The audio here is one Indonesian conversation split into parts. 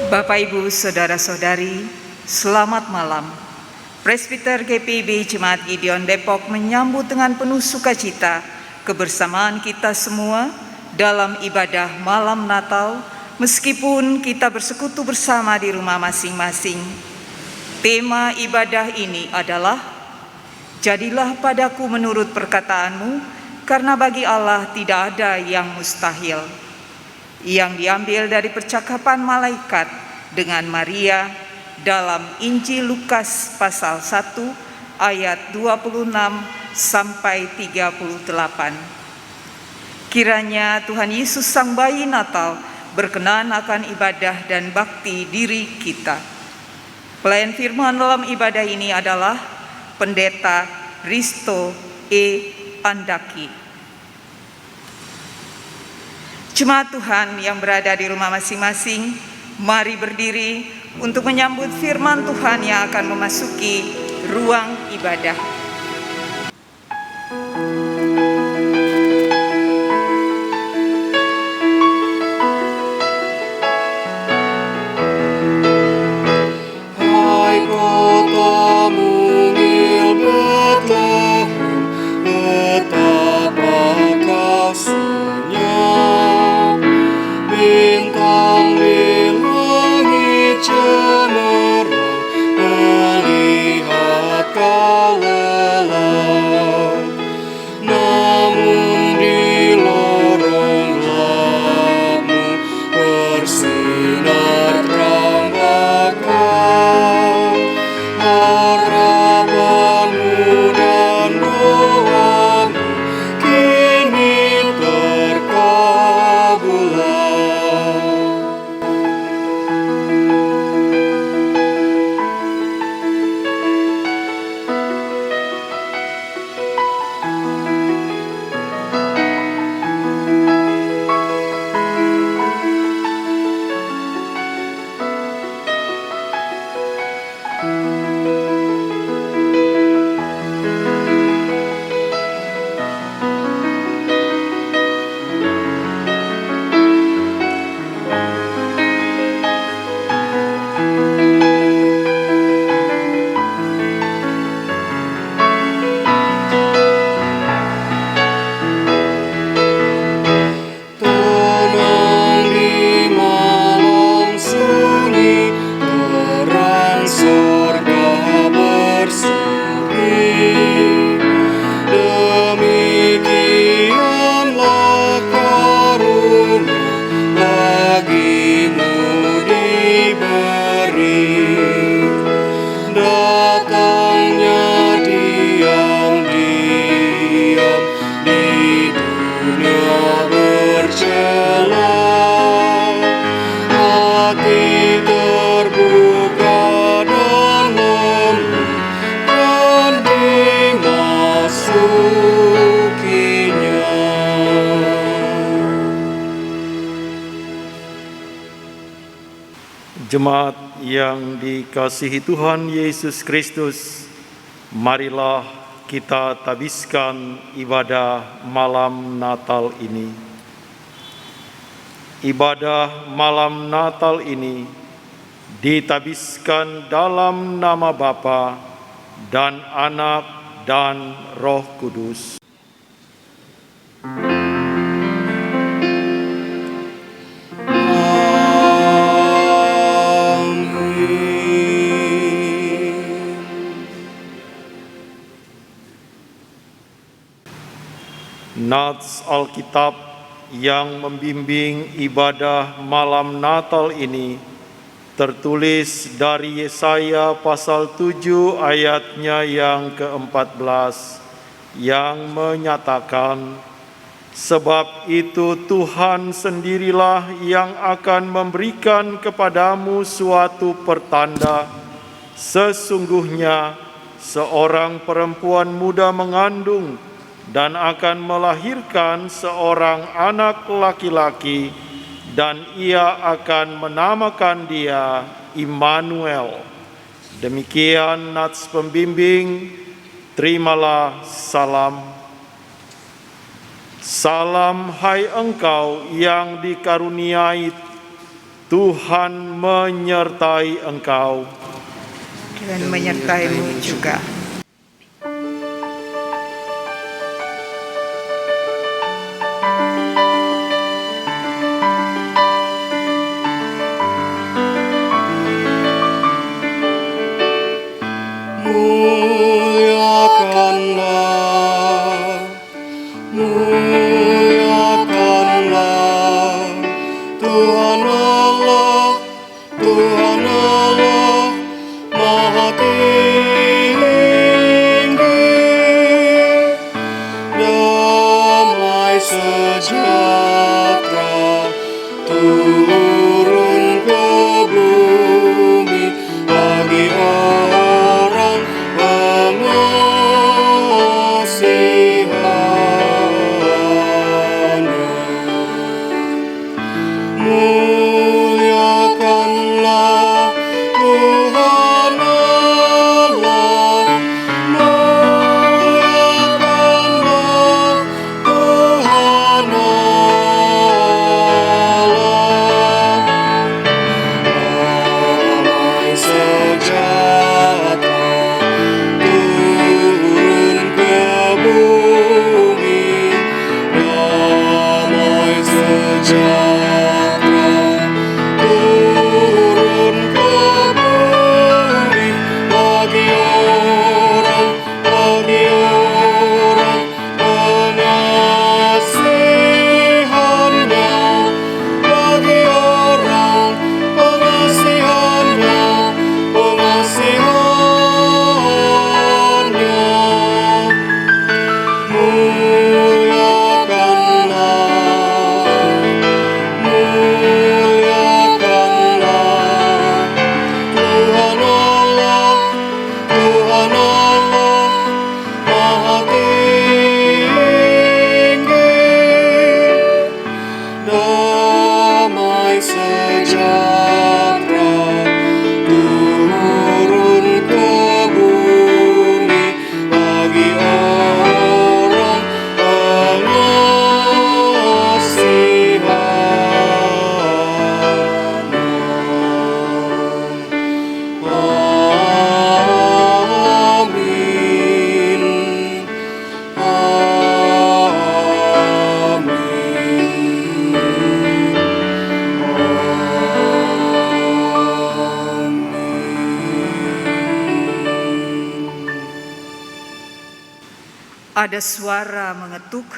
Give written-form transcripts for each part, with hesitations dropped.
Bapak, Ibu, Saudara-saudari, selamat malam. Presbiter GPIB Jemaat Gideon Depok menyambut dengan penuh sukacita kebersamaan kita semua dalam ibadah malam Natal, meskipun kita bersekutu bersama di rumah masing-masing. Tema ibadah ini adalah, "Jadilah padaku menurut perkataanmu, karena bagi Allah tidak ada yang mustahil," yang diambil dari percakapan malaikat dengan Maria dalam Injil Lukas pasal 1 ayat 26 sampai 38. Kiranya Tuhan Yesus Sang Bayi Natal berkenan akan ibadah dan bakti diri kita. Pelayan firman dalam ibadah ini adalah Pendeta Risto E. Andaki. Jemaat Tuhan yang berada di rumah masing-masing, mari berdiri untuk menyambut firman Tuhan yang akan memasuki ruang ibadah. Hai kota mungil Betlehem, betapa kau senyap. Bintang di langit cemerlang, melihat kau lelah. Namun di lorong gelapmu bersinar terang bakal. Harapanmu dan doamu kini terkabulan. Tenang di malam sunyi, terang surga berseri. Demikianlah karunia bagimu diberi. Datangnya diam-diam di dunia bercela. Hati terbuka dan lembut kan dimasukinya. Jemaat yang dikasihi Tuhan Yesus Kristus, marilah kita tabiskan ibadah malam Natal ini. Ibadah malam Natal ini ditabiskan dalam nama Bapa dan Anak dan Roh Kudus. Nats Alkitab yang membimbing ibadah malam Natal ini tertulis dari Yesaya pasal 7 ayatnya yang ke-14 yang menyatakan, "Sebab itu Tuhan sendirilah yang akan memberikan kepadamu suatu pertanda. Sesungguhnya seorang perempuan muda mengandung dan akan melahirkan seorang anak laki-laki, dan ia akan menamakan dia Immanuel." Demikian nats pembimbing. Terimalah salam. Salam hai engkau yang dikaruniai Tuhan menyertai engkau. dan menyertaimu juga. Muliakanlah, muliakanlah Tuhan Allah, Tuhan Allah Maha Tinggi. Damai sejahtera turun ke bumi bagi orang pengasihannya. Muliakanlah Tuhan Allah, muliakanlah Tuhan Allah. Damai sejahtera turun ke bumi, damai sejahtera turun ke bumi bagi orang pengasihannya, bagi orang pengasihannya. Muliakanlah Tuhan Allah, Tuhan Allah Maha Tinggi. Damai sejahtera turun ke bumi bagi orang pengasihannya. Amin. Ada suara mengetuk,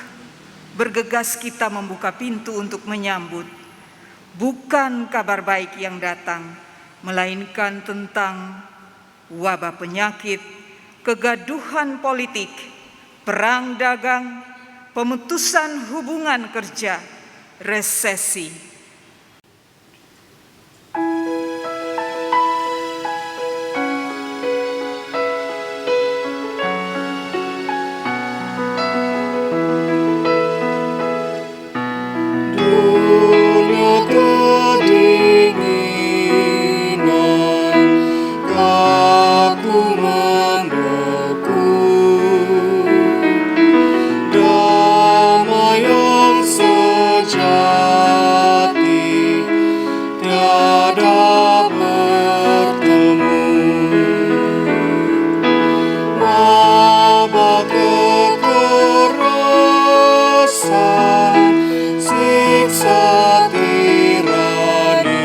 bergegas kita membuka pintu untuk menyambut. Bukan kabar baik yang datang, melainkan tentang wabah penyakit, kegaduhan politik, perang dagang, pemutusan hubungan kerja, resesi. Dunia kedinginan, kaku membeku. Damai yang sejati tiada bertemu. Wabah kekerasan, siksa tirani,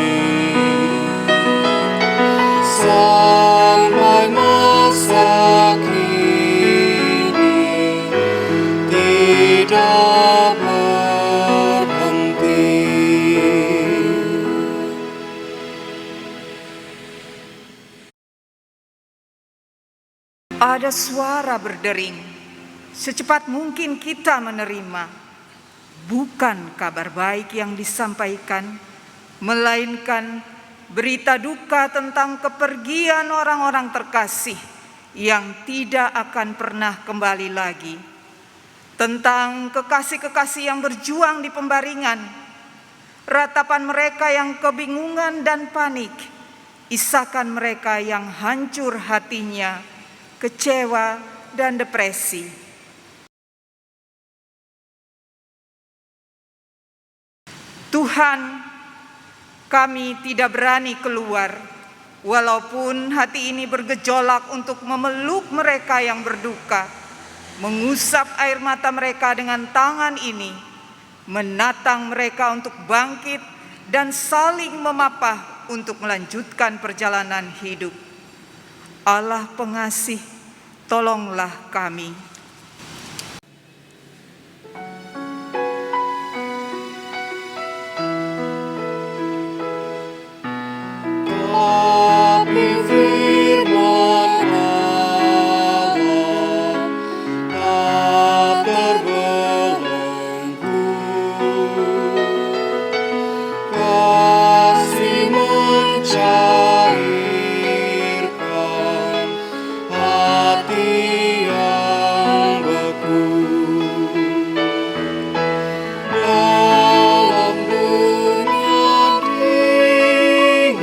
sampai masa kini tidak berhenti. Ada suara berdering, secepat mungkin kita menerima. Bukan kabar baik yang disampaikan, melainkan berita duka tentang kepergian orang-orang terkasih yang tidak akan pernah kembali lagi. Tentang kekasih-kekasih yang berjuang di pembaringan, ratapan mereka yang kebingungan dan panik, isakan mereka yang hancur hatinya, kecewa dan depresi. Tuhan, kami tidak berani keluar, walaupun hati ini bergejolak untuk memeluk mereka yang berduka, mengusap air mata mereka dengan tangan ini, menatang mereka untuk bangkit dan saling memapah untuk melanjutkan perjalanan hidup. Allah pengasih, tolonglah kami. Tapi firman Allah tak terbelenggu, kasih mencairkan hati yang beku. Dalam dunia dingin,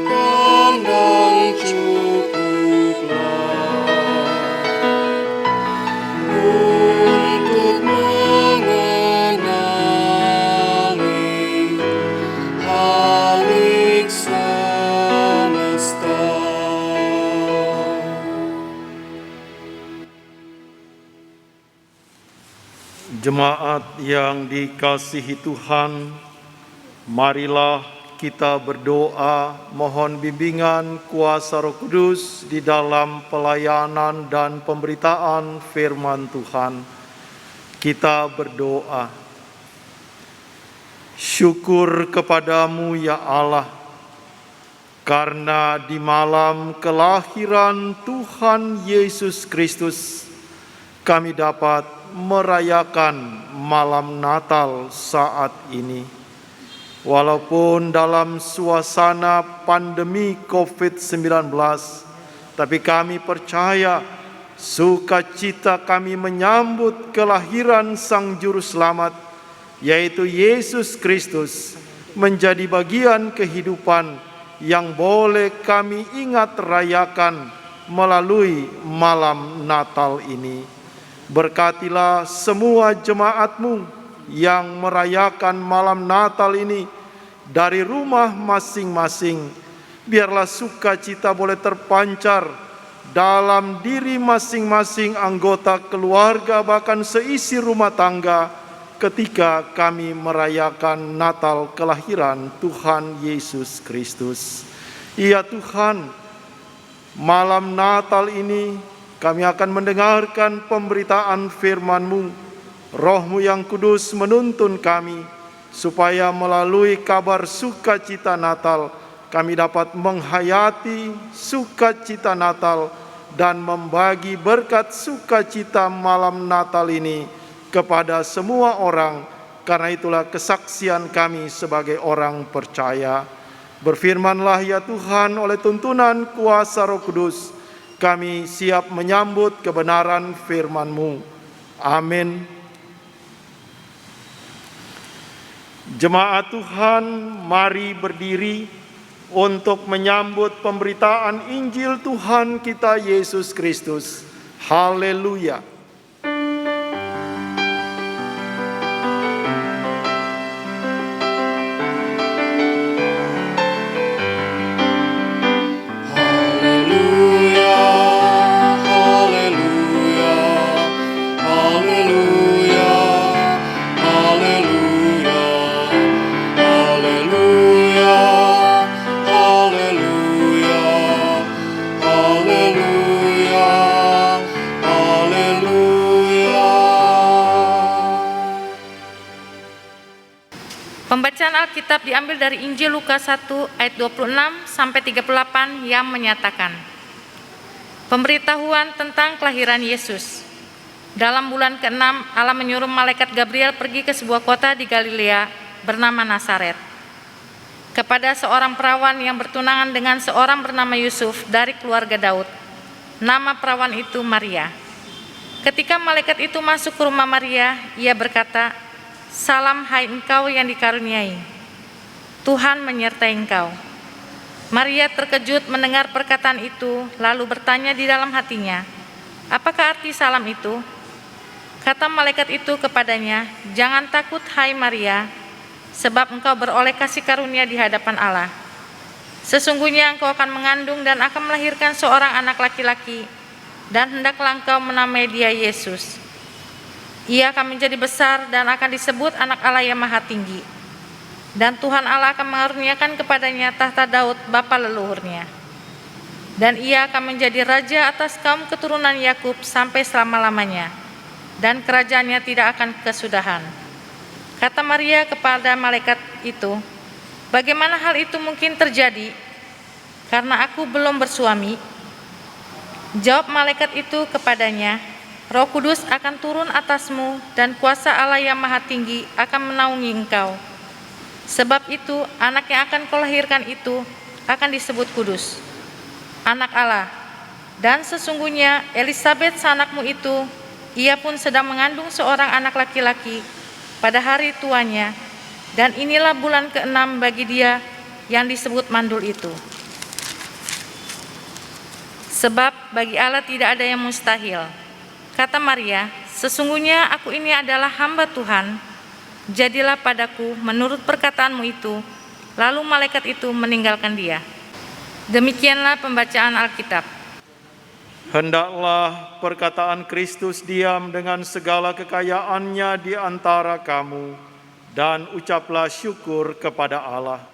kandang cukuplah untuk mengenali Halik semesta. Jemaat yang dikasihi Tuhan, marilah kita berdoa mohon bimbingan kuasa Roh Kudus di dalam pelayanan dan pemberitaan firman Tuhan. Kita berdoa. Syukur kepadamu ya Allah, karena di malam kelahiran Tuhan Yesus Kristus, kami dapat merayakan malam Natal saat ini. Walaupun dalam suasana pandemi COVID-19, tapi kami percaya sukacita kami menyambut kelahiran Sang Juru Selamat, yaitu Yesus Kristus, menjadi bagian kehidupan yang boleh kami ingat rayakan melalui malam Natal ini. Berkatilah semua jemaat-Mu yang merayakan malam Natal ini dari rumah masing-masing. Biarlah sukacita boleh terpancar dalam diri masing-masing anggota keluarga, bahkan seisi rumah tangga, ketika kami merayakan Natal kelahiran Tuhan Yesus Kristus. Ya Tuhan, malam Natal ini kami akan mendengarkan pemberitaan firman-Mu. Roh-Mu yang kudus menuntun kami, supaya melalui kabar sukacita Natal, kami dapat menghayati sukacita Natal dan membagi berkat sukacita malam Natal ini kepada semua orang. Karena itulah kesaksian kami sebagai orang percaya. Berfirmanlah ya Tuhan, oleh tuntunan kuasa Roh Kudus, kami siap menyambut kebenaran firman-Mu. Amin. Jemaat Tuhan, mari berdiri untuk menyambut pemberitaan Injil Tuhan kita Yesus Kristus. Haleluya. Pembacaan Alkitab diambil dari Injil Lukas 1 ayat 26 sampai 38 yang menyatakan, pemberitahuan tentang kelahiran Yesus. Dalam bulan ke-6, Allah menyuruh malaikat Gabriel pergi ke sebuah kota di Galilea bernama Nazaret, kepada seorang perawan yang bertunangan dengan seorang bernama Yusuf dari keluarga Daud. Nama perawan itu Maria. Ketika malaikat itu masuk ke rumah Maria, ia berkata, "Salam hai engkau yang dikaruniai, Tuhan menyertai engkau." Maria terkejut mendengar perkataan itu, lalu bertanya di dalam hatinya, "Apakah arti salam itu?" Kata malaikat itu kepadanya, "Jangan takut hai Maria, sebab engkau beroleh kasih karunia di hadapan Allah. Sesungguhnya engkau akan mengandung dan akan melahirkan seorang anak laki-laki, dan hendaklah engkau menamai dia Yesus. Ia akan menjadi besar dan akan disebut Anak Allah yang Maha Tinggi. Dan Tuhan Allah akan mengaruniakan kepadanya tahta Daud bapa leluhurnya. Dan ia akan menjadi raja atas kaum keturunan Yakub sampai selama-lamanya, dan kerajaannya tidak akan kesudahan. Kata Maria kepada malaikat itu, "Bagaimana hal itu mungkin terjadi? Karena aku belum bersuami." Jawab malaikat itu kepadanya, "Roh Kudus akan turun atasmu dan kuasa Allah yang Maha Tinggi akan menaungi engkau. Sebab itu anak yang akan kau lahirkan itu akan disebut kudus, Anak Allah. Dan sesungguhnya Elisabet sanakmu itu, ia pun sedang mengandung seorang anak laki-laki pada hari tuanya, dan inilah bulan ke-6 bagi dia yang disebut mandul itu. Sebab bagi Allah tidak ada yang mustahil." Kata Maria, "Sesungguhnya aku ini adalah hamba Tuhan, jadilah padaku menurut perkataanmu itu." Lalu malaikat itu meninggalkan dia. Demikianlah pembacaan Alkitab. Hendaklah perkataan Kristus diam dengan segala kekayaannya di antara kamu, dan ucaplah syukur kepada Allah.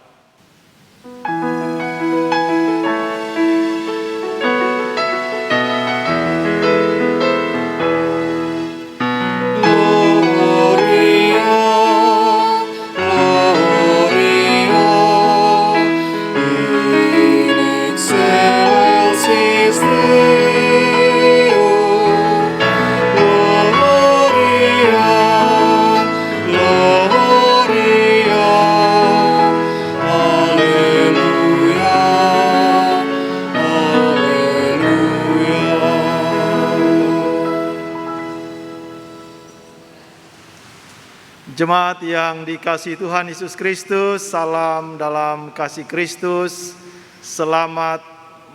Jemaat yang dikasihi Tuhan Yesus Kristus, salam dalam kasih Kristus. Selamat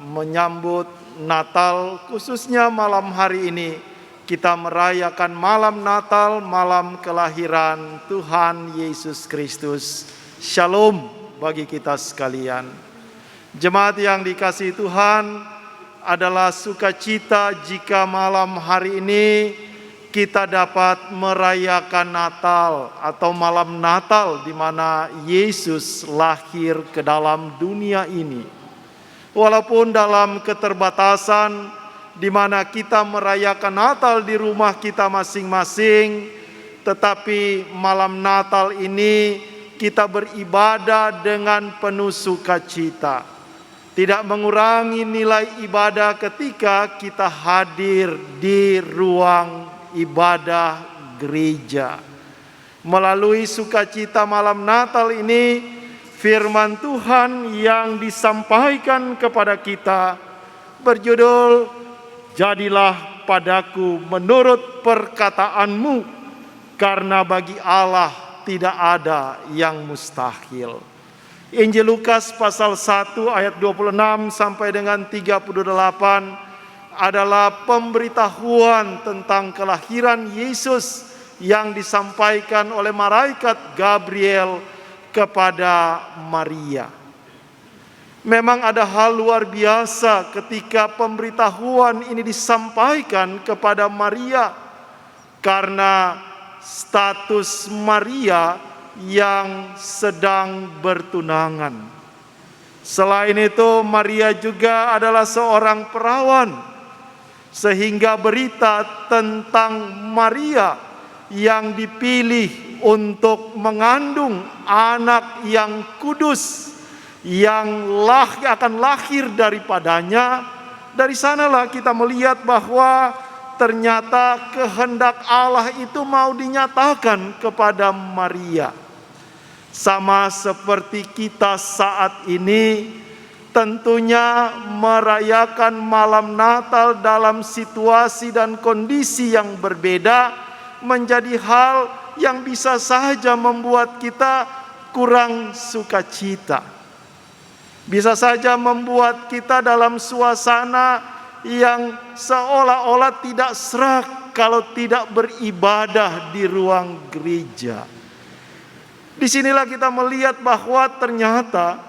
menyambut Natal, khususnya malam hari ini kita merayakan malam Natal, malam kelahiran Tuhan Yesus Kristus. Shalom bagi kita sekalian. Jemaat yang dikasihi Tuhan, adalah sukacita jika malam hari ini kita dapat merayakan Natal atau malam Natal di mana Yesus lahir ke dalam dunia ini. Walaupun dalam keterbatasan di mana kita merayakan Natal di rumah kita masing-masing, tetapi malam Natal ini kita beribadah dengan penuh sukacita. Tidak mengurangi nilai ibadah ketika kita hadir di ruang ibadah gereja. Melalui sukacita malam Natal ini, firman Tuhan yang disampaikan kepada kita berjudul, "Jadilah padaku menurut perkataanmu, karena bagi Allah tidak ada yang mustahil." Injil Lukas pasal 1 ayat 26 sampai dengan 38 adalah pemberitahuan tentang kelahiran Yesus yang disampaikan oleh malaikat Gabriel kepada Maria. Memang ada hal luar biasa ketika pemberitahuan ini disampaikan kepada Maria, karena status Maria yang sedang bertunangan. Selain itu, Maria juga adalah seorang perawan, sehingga berita tentang Maria yang dipilih untuk mengandung anak yang kudus, yang akan lahir daripadanya. Dari sanalah kita melihat bahwa ternyata kehendak Allah itu mau dinyatakan kepada Maria. Sama seperti kita saat ini, tentunya merayakan malam Natal dalam situasi dan kondisi yang berbeda menjadi hal yang bisa saja membuat kita kurang sukacita. Bisa saja membuat kita dalam suasana yang seolah-olah tidak serak kalau tidak beribadah di ruang gereja. Disinilah kita melihat bahwa ternyata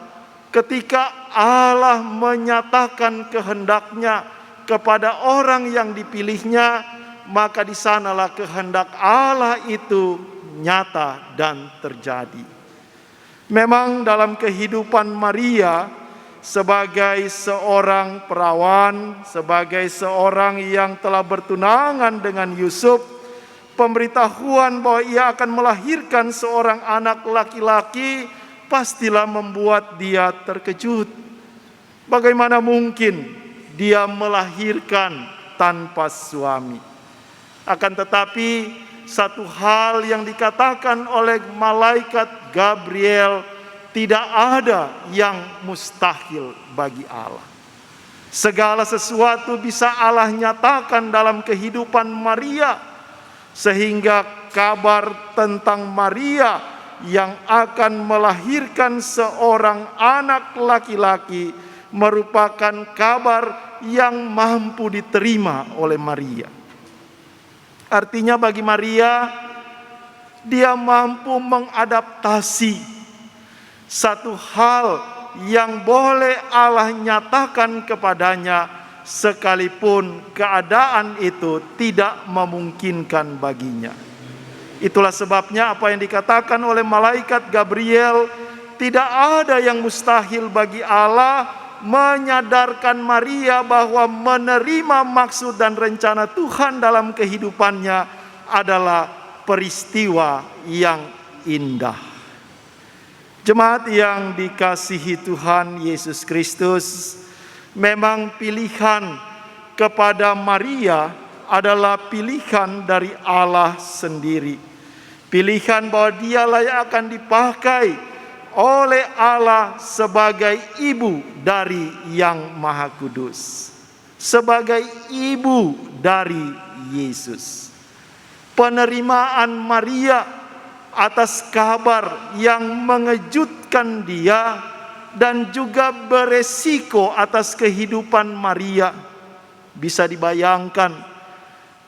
ketika Allah menyatakan kehendaknya kepada orang yang dipilihnya, maka di sanalah kehendak Allah itu nyata dan terjadi. Memang dalam kehidupan Maria sebagai seorang perawan, sebagai seorang yang telah bertunangan dengan Yusuf, pemberitahuan bahwa ia akan melahirkan seorang anak laki-laki pastilah membuat dia terkejut. Bagaimana mungkin dia melahirkan tanpa suami? Akan tetapi satu hal yang dikatakan oleh malaikat Gabriel, tidak ada yang mustahil bagi Allah. Segala sesuatu bisa Allah nyatakan dalam kehidupan Maria, sehingga kabar tentang Maria yang akan melahirkan seorang anak laki-laki merupakan kabar yang mampu diterima oleh Maria. Artinya bagi Maria, dia mampu mengadaptasi satu hal yang boleh Allah nyatakan kepadanya, sekalipun keadaan itu tidak memungkinkan baginya. Itulah sebabnya apa yang dikatakan oleh malaikat Gabriel, tidak ada yang mustahil bagi Allah, menyadarkan Maria bahwa menerima maksud dan rencana Tuhan dalam kehidupannya adalah peristiwa yang indah. Jemaat yang dikasihi Tuhan Yesus Kristus, memang pilihan kepada Maria adalah pilihan dari Allah sendiri. Pilihan bahwa dialah yang akan dipakai oleh Allah sebagai ibu dari Yang Maha Kudus, sebagai ibu dari Yesus. Penerimaan Maria atas kabar yang mengejutkan dia dan juga beresiko atas kehidupan Maria. Bisa dibayangkan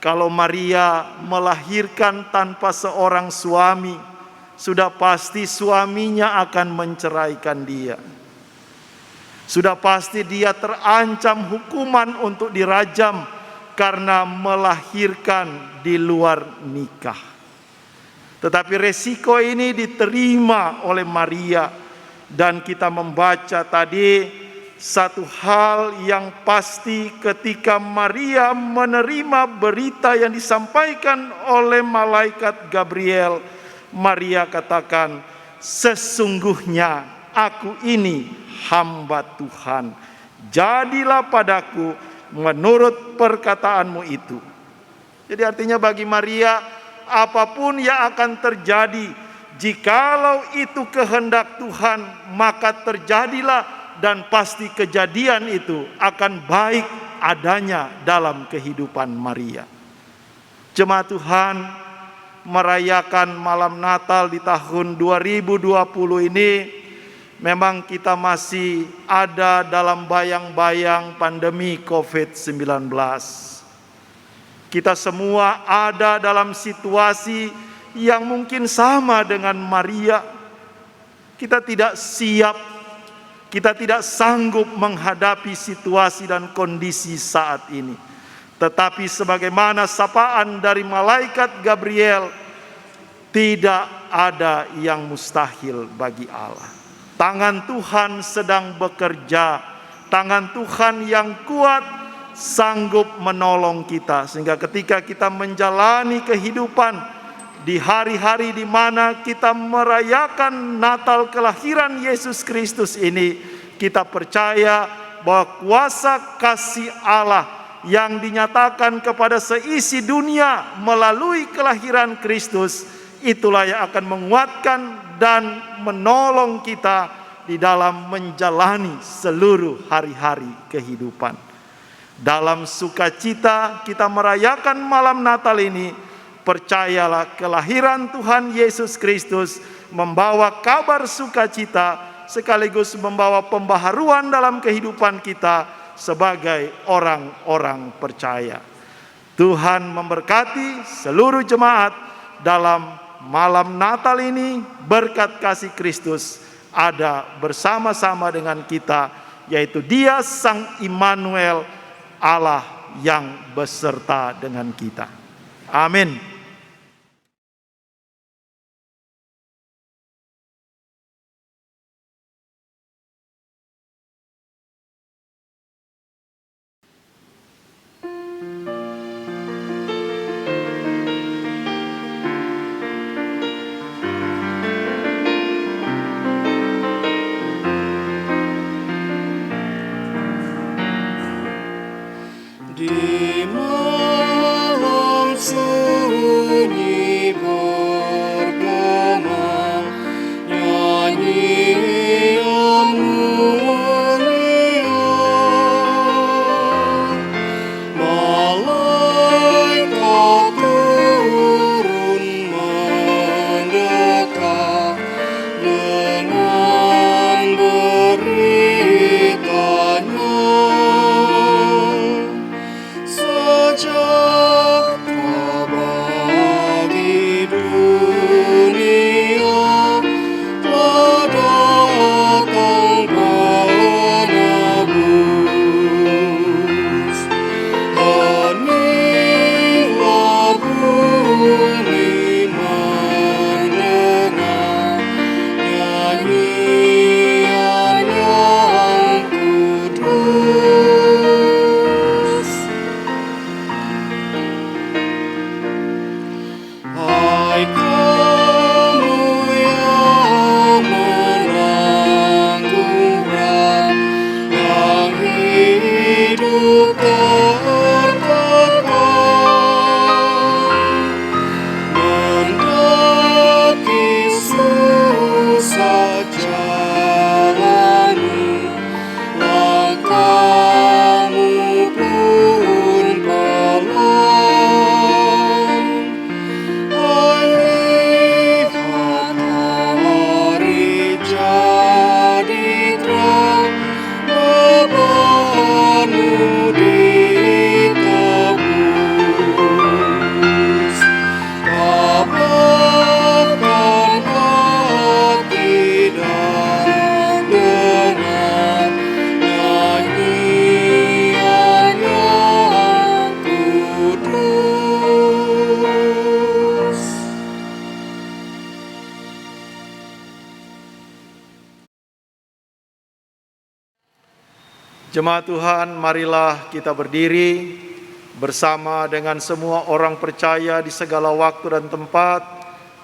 kalau Maria melahirkan tanpa seorang suami, sudah pasti suaminya akan menceraikan dia. Sudah pasti dia terancam hukuman untuk dirajam karena melahirkan di luar nikah. Tetapi resiko ini diterima oleh Maria, dan kita membaca tadi satu hal yang pasti ketika Maria menerima berita yang disampaikan oleh malaikat Gabriel. Maria katakan, sesungguhnya aku ini hamba Tuhan, jadilah padaku menurut perkataanmu itu. Jadi artinya bagi Maria, apapun yang akan terjadi, jikalau itu kehendak Tuhan, maka terjadilah, dan pasti kejadian itu akan baik adanya dalam kehidupan Maria. Jemaat Tuhan, merayakan malam Natal di tahun 2020 ini, memang kita masih ada dalam bayang-bayang pandemi COVID-19. Kita semua ada dalam situasi yang mungkin sama dengan Maria. Kita tidak siap, kita tidak sanggup menghadapi situasi dan kondisi saat ini. Tetapi sebagaimana sapaan dari malaikat Gabriel, tidak ada yang mustahil bagi Allah. Tangan Tuhan sedang bekerja, tangan Tuhan yang kuat sanggup menolong kita, sehingga ketika kita menjalani kehidupan di hari-hari di mana kita merayakan Natal kelahiran Yesus Kristus ini, kita percaya bahwa kuasa kasih Allah yang dinyatakan kepada seisi dunia melalui kelahiran Kristus, itulah yang akan menguatkan dan menolong kita di dalam menjalani seluruh hari-hari kehidupan. Dalam sukacita kita merayakan malam Natal ini, percayalah kelahiran Tuhan Yesus Kristus membawa kabar sukacita sekaligus membawa pembaharuan dalam kehidupan kita sebagai orang-orang percaya. Tuhan memberkati seluruh jemaat dalam malam Natal ini berkat kasih Kristus ada bersama-sama dengan kita, yaitu Dia Sang Immanuel, Allah yang beserta dengan kita. Amin. Di malam sunyi bergema nyanyian mulia, malaikat turun mendekat dengan beritanya. Sejahtera bagi dunia telah datang penebus. Heninglah bumi mendengar nyanyian yang kudus. Hai kamu yang menanggung berat, yang hidup tertekan, mendaki susah jalani, langkahmu pun pelan. Hai lihat hari jadi terang, bebanmu ditebus. Tabahkan hati dan dengar nyanyian yang kudus. Jemaat Tuhan, marilah kita berdiri bersama dengan semua orang percaya di segala waktu dan tempat.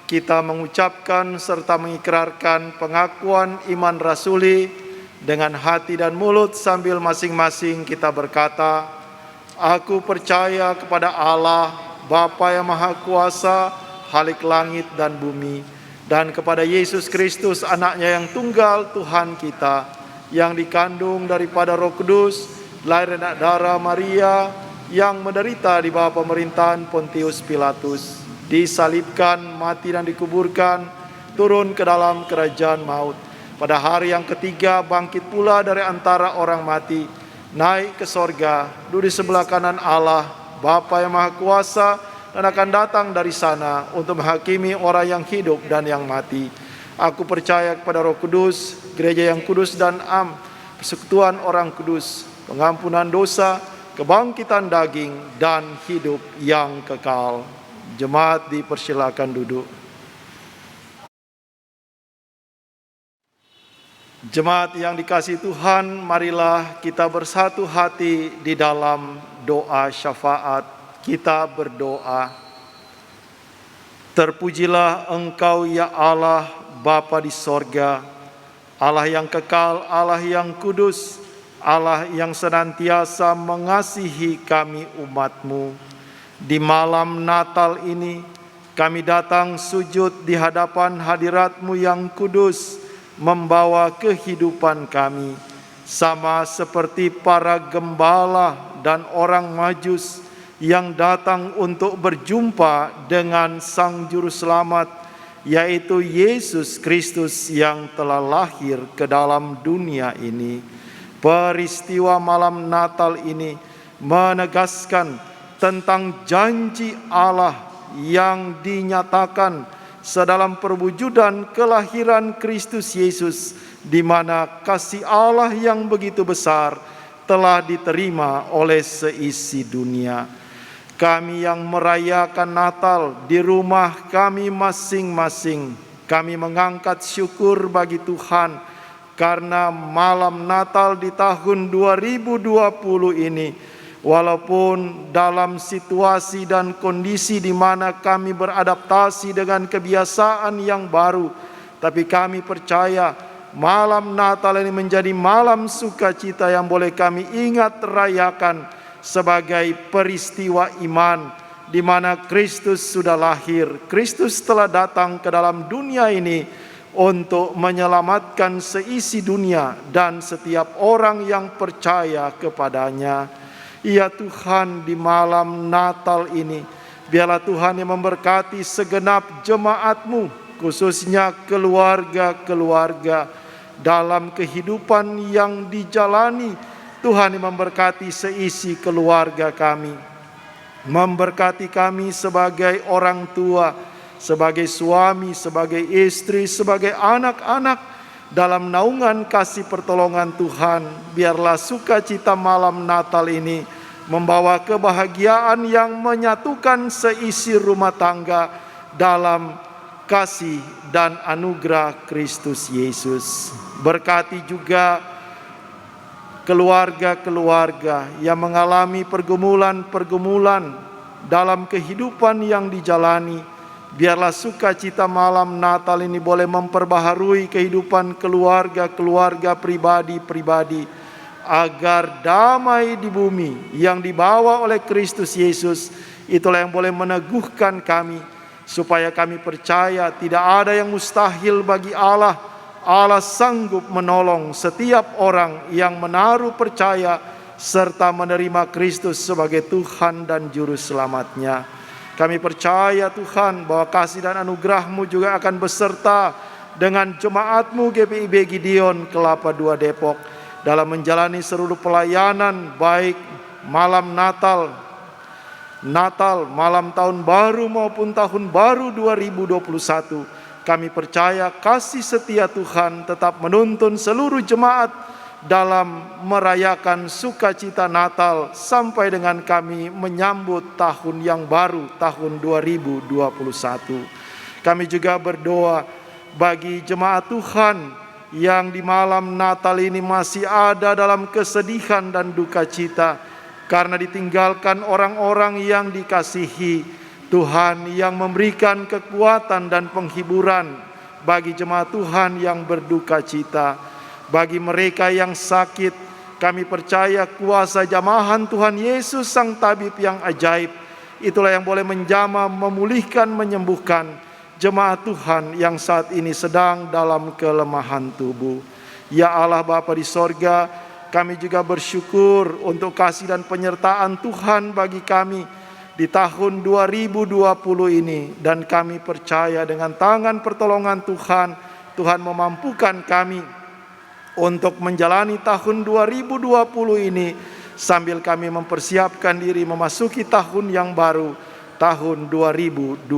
Kita mengucapkan serta mengikrarkan pengakuan iman rasuli dengan hati dan mulut sambil masing-masing kita berkata, Aku percaya kepada Allah, Bapa yang Maha Kuasa, Khalik langit dan bumi, dan kepada Yesus Kristus, Anaknya yang tunggal, Tuhan kita, yang dikandung daripada Roh Kudus, lahir dari darah Maria, yang menderita di bawah pemerintahan Pontius Pilatus, disalibkan, mati dan dikuburkan, turun ke dalam kerajaan maut. Pada hari yang ketiga bangkit pula dari antara orang mati, naik ke sorga, duduk di sebelah kanan Allah, Bapa yang Maha Kuasa, dan akan datang dari sana untuk menghakimi orang yang hidup dan yang mati. Aku percaya kepada Roh Kudus, gereja yang kudus dan persekutuan orang kudus, pengampunan dosa, kebangkitan daging, dan hidup yang kekal. Jemaat dipersilakan duduk. Jemaat yang dikasihi Tuhan, marilah kita bersatu hati di dalam doa syafaat. Kita berdoa. Terpujilah Engkau ya Allah, Bapa di sorga, Allah yang kekal, Allah yang kudus, Allah yang senantiasa mengasihi kami umat-Mu. Di malam Natal ini, kami datang sujud di hadapan hadirat-Mu yang kudus, membawa kehidupan kami, sama seperti para gembala dan orang Majus yang datang untuk berjumpa dengan Sang Juru Selamat, yaitu Yesus Kristus yang telah lahir ke dalam dunia ini. Peristiwa malam Natal ini menegaskan tentang janji Allah yang dinyatakan sedalam perwujudan kelahiran Kristus Yesus, di mana kasih Allah yang begitu besar telah diterima oleh seisi dunia. Kami yang merayakan Natal di rumah kami masing-masing, kami mengangkat syukur bagi Tuhan karena malam Natal di tahun 2020 ini, walaupun dalam situasi dan kondisi di mana kami beradaptasi dengan kebiasaan yang baru, tapi kami percaya malam Natal ini menjadi malam sukacita yang boleh kami ingat rayakan sebagai peristiwa iman di mana Kristus sudah lahir. Kristus telah datang ke dalam dunia ini untuk menyelamatkan seisi dunia dan setiap orang yang percaya kepadanya. Ya Tuhan, di malam Natal ini, biarlah Tuhan yang memberkati segenap jemaat-Mu, khususnya keluarga-keluarga dalam kehidupan yang dijalani. Tuhan yang memberkati seisi keluarga kami, memberkati kami sebagai orang tua, sebagai suami, sebagai istri, sebagai anak-anak, dalam naungan kasih pertolongan Tuhan. Biarlah sukacita malam Natal ini membawa kebahagiaan yang menyatukan seisi rumah tangga dalam kasih dan anugerah Kristus Yesus. Berkati juga keluarga-keluarga yang mengalami pergumulan-pergumulan dalam kehidupan yang dijalani. Biarlah sukacita malam Natal ini boleh memperbaharui kehidupan keluarga-keluarga pribadi-pribadi, agar damai di bumi yang dibawa oleh Kristus Yesus, itulah yang boleh meneguhkan kami, supaya kami percaya tidak ada yang mustahil bagi Allah. Allah sanggup menolong setiap orang yang menaruh percaya serta menerima Kristus sebagai Tuhan dan Juru Selamatnya. Kami percaya Tuhan bahwa kasih dan anugerah-Mu juga akan beserta dengan jemaat-Mu GPIB Gideon Kelapa II Depok dalam menjalani seluruh pelayanan, baik malam Natal, malam Tahun Baru maupun Tahun Baru 2021. Kami percaya kasih setia Tuhan tetap menuntun seluruh jemaat dalam merayakan sukacita Natal sampai dengan kami menyambut tahun yang baru, tahun 2021. Kami juga berdoa bagi jemaat Tuhan yang di malam Natal ini masih ada dalam kesedihan dan duka cita karena ditinggalkan orang-orang yang dikasihi. Tuhan yang memberikan kekuatan dan penghiburan bagi jemaat Tuhan yang berduka cita. Bagi mereka yang sakit, kami percaya kuasa jamahan Tuhan Yesus Sang Tabib yang ajaib, itulah yang boleh menjamah, memulihkan, menyembuhkan jemaat Tuhan yang saat ini sedang dalam kelemahan tubuh. Ya Allah Bapa di sorga, kami juga bersyukur untuk kasih dan penyertaan Tuhan bagi kami di tahun 2020 ini, dan kami percaya dengan tangan pertolongan Tuhan, Tuhan memampukan kami untuk menjalani tahun 2020 ini sambil kami mempersiapkan diri memasuki tahun yang baru, tahun 2021.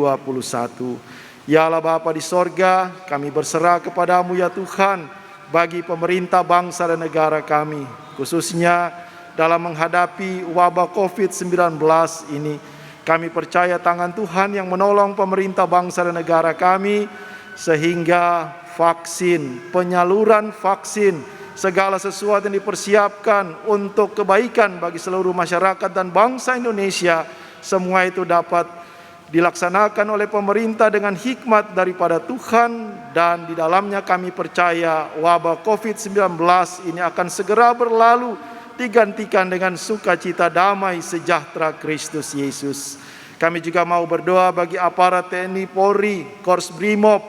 Ya Allah Bapa di sorga, kami berserah kepadamu ya Tuhan bagi pemerintah bangsa dan negara kami, khususnya dalam menghadapi wabah COVID-19 ini. Kami percaya tangan Tuhan yang menolong pemerintah bangsa dan negara kami, sehingga vaksin, penyaluran vaksin, segala sesuatu yang dipersiapkan untuk kebaikan bagi seluruh masyarakat dan bangsa Indonesia, semua itu dapat dilaksanakan oleh pemerintah dengan hikmat daripada Tuhan, dan di dalamnya kami percaya wabah COVID-19 ini akan segera berlalu, digantikan dengan sukacita damai sejahtera Kristus Yesus. Kami juga mau berdoa bagi aparat TNI Polri, Korps Brimob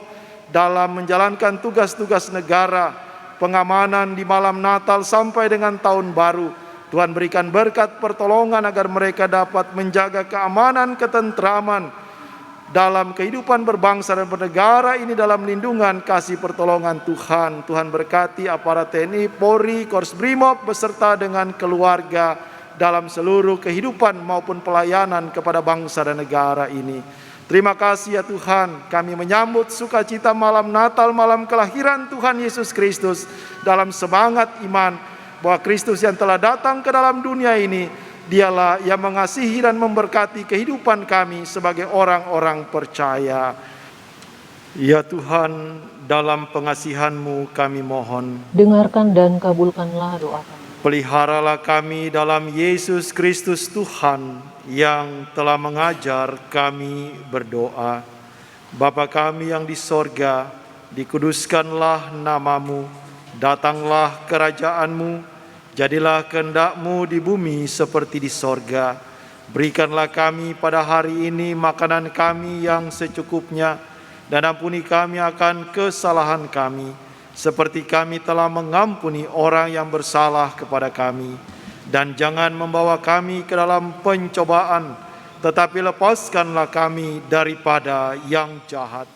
dalam menjalankan tugas-tugas negara, pengamanan di malam Natal sampai dengan Tahun Baru. Tuhan berikan berkat pertolongan agar mereka dapat menjaga keamanan, ketentraman dalam kehidupan berbangsa dan bernegara ini dalam lindungan kasih pertolongan Tuhan. Tuhan berkati aparat TNI, Polri, Korps Brimob beserta dengan keluarga dalam seluruh kehidupan maupun pelayanan kepada bangsa dan negara ini. Terima kasih ya Tuhan, kami menyambut sukacita malam Natal, malam kelahiran Tuhan Yesus Kristus dalam semangat iman bahwa Kristus yang telah datang ke dalam dunia ini, Dialah yang mengasihi dan memberkati kehidupan kami sebagai orang-orang percaya. Ya Tuhan, dalam pengasihan-Mu kami mohon, dengarkan dan kabulkanlah doa kami. peliharalah kami dalam Yesus Kristus Tuhan yang telah mengajar kami berdoa. Bapa kami yang di sorga, dikuduskanlah nama-Mu, datanglah kerajaan-Mu, jadilah kehendak-Mu di bumi seperti di sorga. Berikanlah kami pada hari ini makanan kami yang secukupnya, dan ampuni kami akan kesalahan kami, seperti kami telah mengampuni orang yang bersalah kepada kami. Dan jangan membawa kami ke dalam pencobaan, tetapi lepaskanlah kami daripada yang jahat.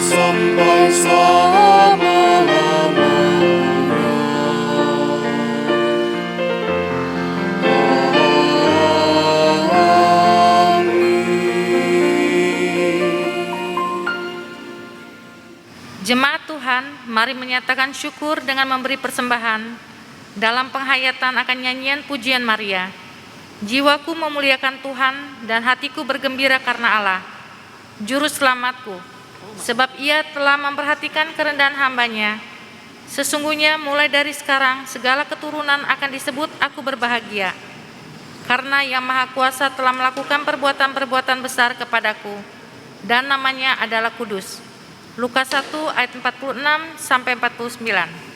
Sampai selama-lamanya. Jemaat Tuhan, mari menyatakan syukur dengan memberi persembahan dalam penghayatan akan nyanyian pujian Maria. Jiwaku memuliakan Tuhan dan hatiku bergembira karena Allah, Juru Selamatku, sebab Ia telah memperhatikan kerendahan hamba-Nya. Sesungguhnya mulai dari sekarang segala keturunan akan disebut aku berbahagia, karena Yang Maha Kuasa telah melakukan perbuatan-perbuatan besar kepadaku, dan namanya adalah kudus. Lukas 1 ayat 46 sampai 49.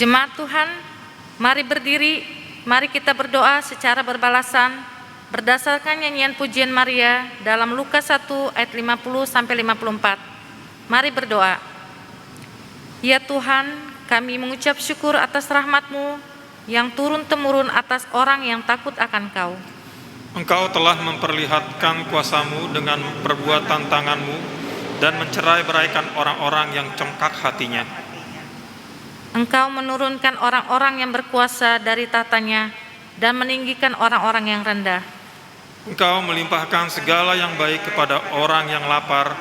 Jemaat Tuhan, mari berdiri, mari kita berdoa secara berbalasan berdasarkan nyanyian pujian Maria dalam Lukas 1 ayat 50 sampai 54. Mari berdoa. Ya Tuhan, kami mengucap syukur atas rahmat-Mu yang turun-temurun atas orang yang takut akan Kau. Engkau telah memperlihatkan kuasa-Mu dengan perbuatan tangan-Mu dan mencerai-beraikan orang-orang yang congkak hatinya. Engkau menurunkan orang-orang yang berkuasa dari tahtanya dan meninggikan orang-orang yang rendah. Engkau melimpahkan segala yang baik kepada orang yang lapar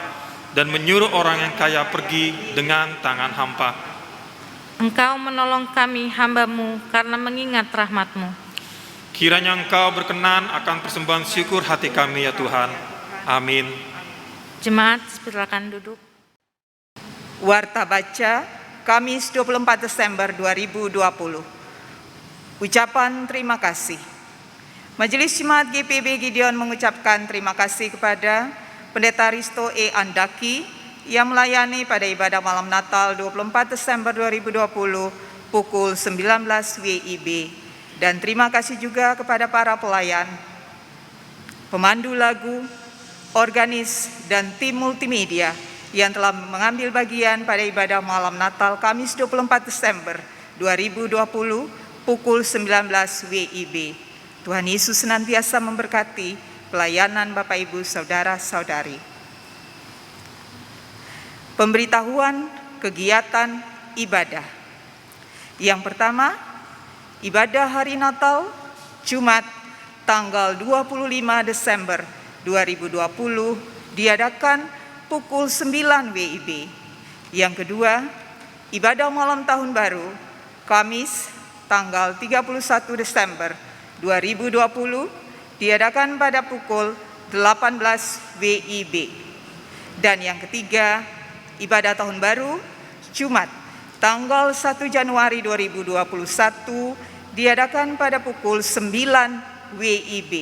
dan menyuruh orang yang kaya pergi dengan tangan hampa. Engkau menolong kami hamba-Mu karena mengingat rahmat-Mu. Kiranya Engkau berkenan akan persembahan syukur hati kami ya Tuhan. Amin. Jemaat, silakan duduk. Warta baca Kamis 24 Desember 2020. Ucapan terima kasih. Majelis Jemaat GPIB Gideon mengucapkan terima kasih kepada Pendeta Risto E. Andaki yang melayani pada ibadah malam Natal 24 Desember 2020 pukul 19 WIB. Dan terima kasih juga kepada para pelayan, pemandu lagu, organis, dan tim multimedia yang telah mengambil bagian pada ibadah malam Natal Kamis 24 Desember 2020 pukul 19 WIB. Tuhan Yesus senantiasa memberkati pelayanan Bapak Ibu Saudara-saudari. Pemberitahuan kegiatan ibadah. Yang pertama, ibadah hari Natal Jumat tanggal 25 Desember 2020 diadakan pukul 9 WIB. Yang kedua, ibadah malam tahun baru Kamis tanggal 31 Desember 2020 diadakan pada pukul 18 WIB. Dan yang ketiga, ibadah tahun baru Jumat tanggal 1 Januari 2021 diadakan pada pukul 9 WIB.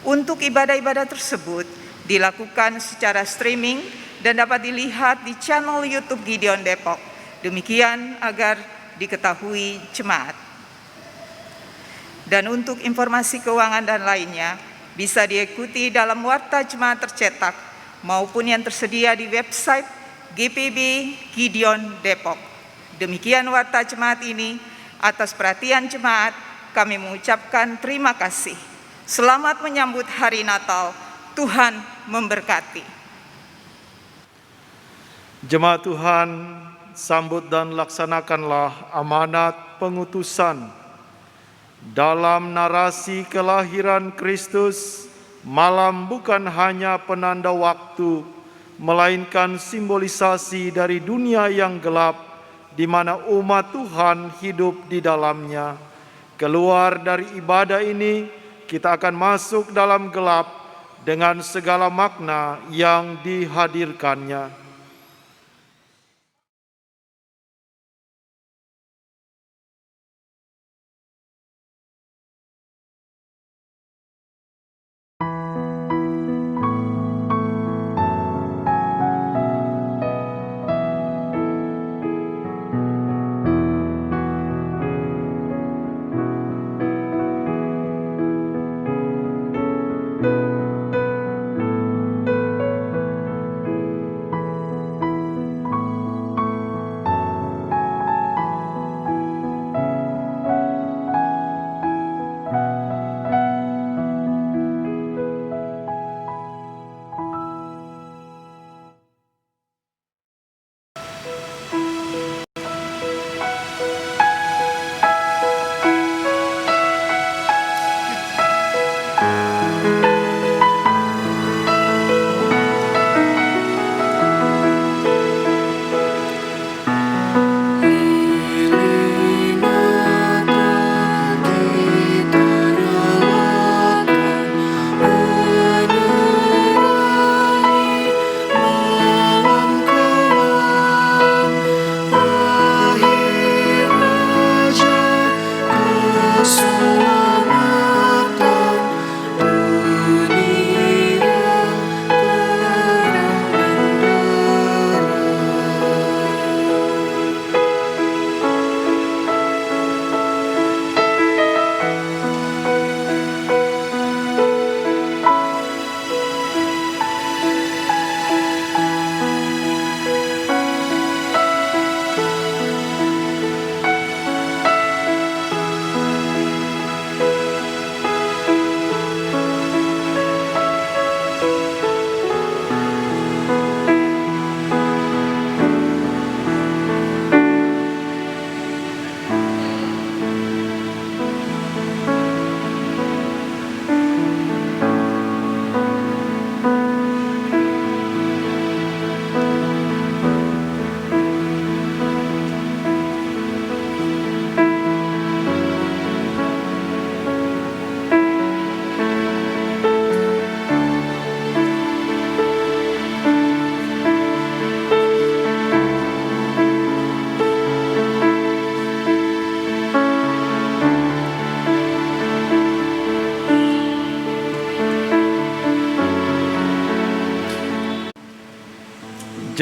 Untuk ibadah-ibadah tersebut dilakukan secara streaming dan dapat dilihat di channel YouTube Gideon Depok. Demikian agar diketahui jemaat. Dan untuk informasi keuangan dan lainnya bisa diikuti dalam warta jemaat tercetak maupun yang tersedia di website GPIB Gideon Depok. Demikian warta jemaat ini. Atas perhatian jemaat kami mengucapkan terima kasih. Selamat menyambut hari Natal. Tuhan memberkati. Jemaat Tuhan, sambut dan laksanakanlah amanat pengutusan. Dalam narasi kelahiran Kristus, malam bukan hanya penanda waktu, melainkan simbolisasi dari dunia yang gelap, di mana umat Tuhan hidup di dalamnya. Keluar dari ibadah ini, kita akan masuk dalam gelap dengan segala makna yang dihadirkannya.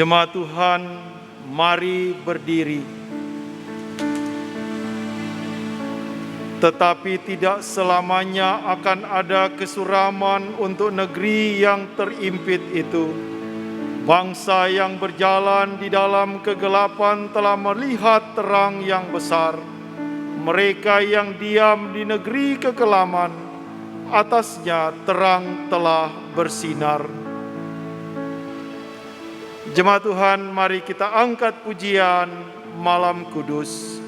Jemaat Tuhan, mari berdiri. Tetapi tidak selamanya akan ada kesuraman untuk negeri yang terimpit itu. Bangsa yang berjalan di dalam kegelapan telah melihat terang yang besar. Mereka yang diam di negeri kekelaman, atasnya terang telah bersinar. Jemaat Tuhan, mari kita angkat pujian Malam Kudus.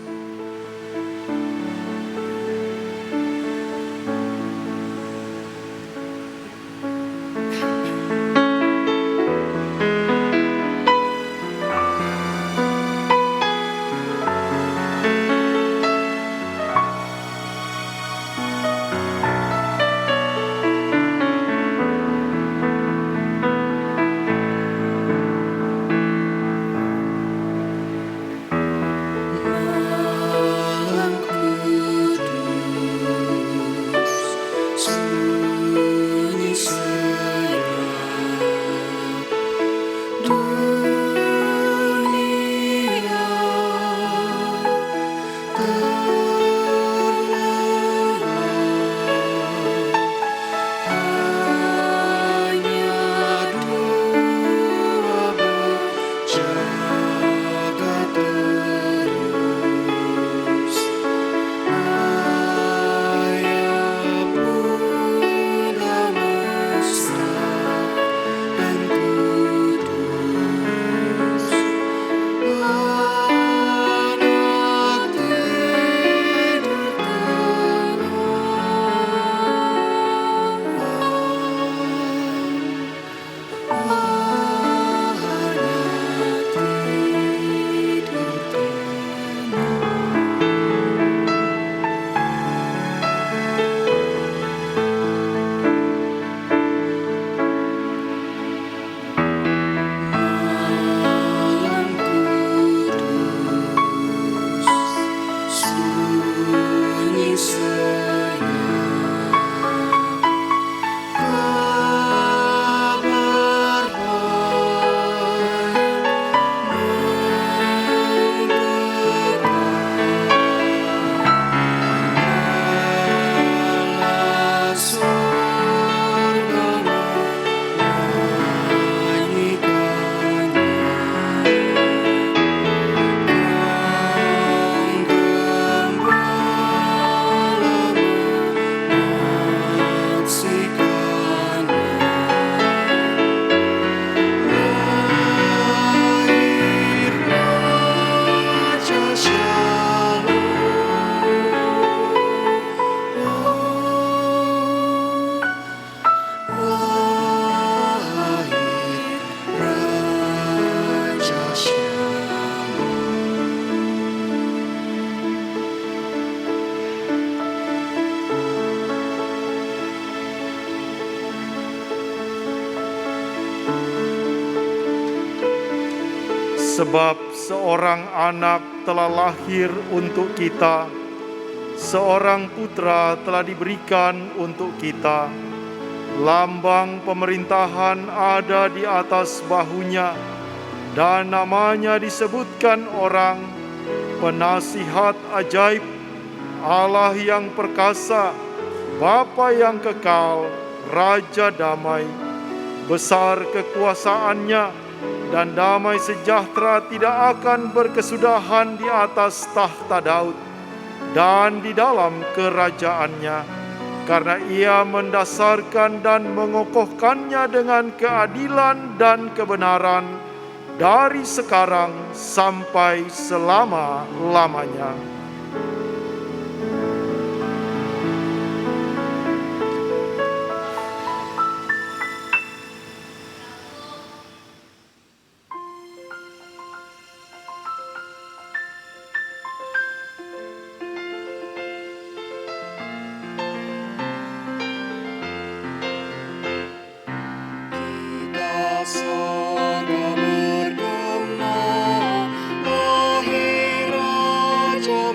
Sebab seorang anak telah lahir untuk kita, seorang putra telah diberikan untuk kita. Lambang pemerintahan ada di atas bahunya, dan namanya disebutkan orang, Penasihat Ajaib, Allah yang perkasa, Bapa yang kekal, Raja damai. Besar kekuasaannya, dan damai sejahtera tidak akan berkesudahan di atas tahta Daud dan di dalam kerajaannya, karena ia mendasarkan dan mengokohkannya dengan keadilan dan kebenaran dari sekarang sampai selama-lamanya. Sorga bergema, lahir Raja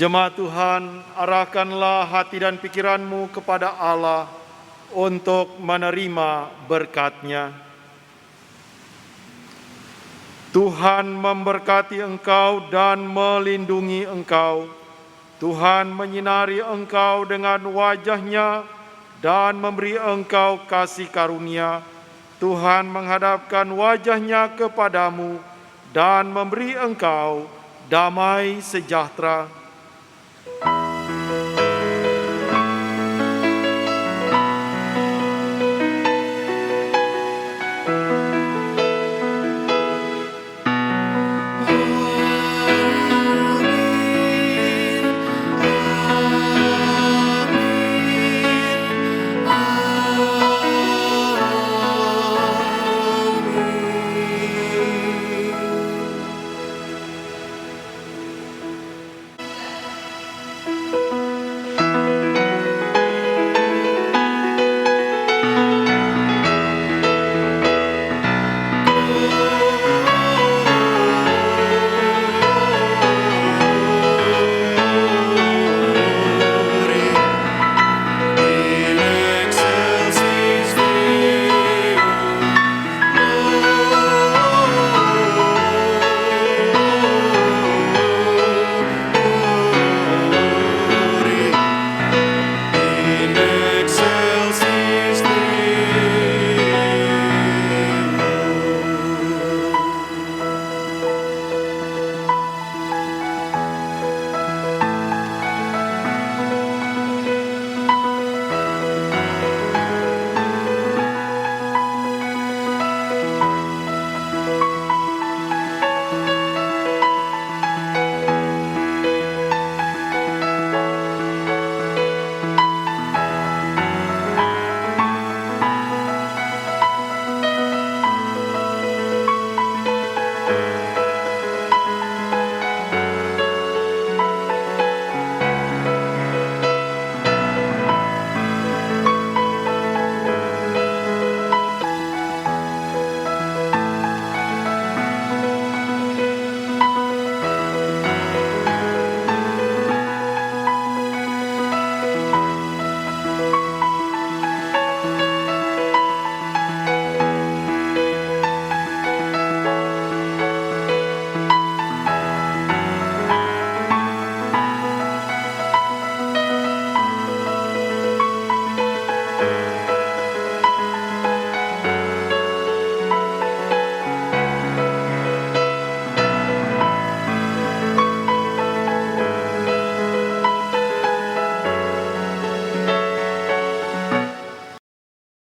Jemaat Tuhan, arahkanlah hati dan pikiranmu kepada Allah untuk menerima berkat-Nya. Tuhan memberkati engkau dan melindungi engkau. Tuhan menyinari engkau dengan wajah-Nya dan memberi engkau kasih karunia. Tuhan menghadapkan wajah-Nya kepadamu dan memberi engkau damai sejahtera.